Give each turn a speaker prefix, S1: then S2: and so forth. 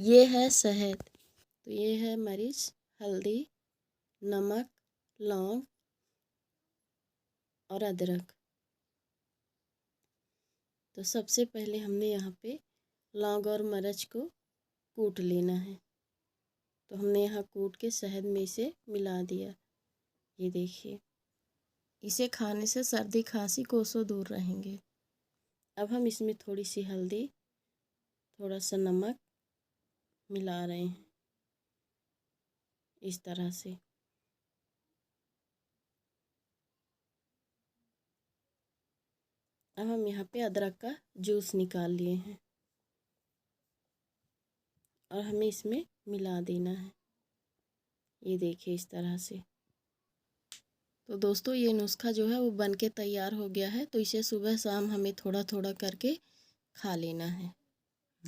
S1: ये है शहद, तो ये है मिर्च, हल्दी, नमक, लौंग और अदरक। तो सबसे पहले हमने यहाँ पे लौंग और मिर्च को कूट लेना है। तो हमने यहाँ कूट के शहद में इसे मिला दिया। ये देखिए, इसे खाने से सर्दी खांसी कोसों दूर रहेंगे। अब हम इसमें थोड़ी सी हल्दी, थोड़ा सा नमक मिला रहे हैं इस तरह से। अब हम यहाँ पे अदरक का जूस निकाल लिए हैं और हमें इसमें मिला देना है। ये देखिए इस तरह से। तो दोस्तों, ये नुस्खा जो है वो बन के तैयार हो गया है। तो इसे सुबह शाम हमें थोड़ा थोड़ा करके खा लेना है।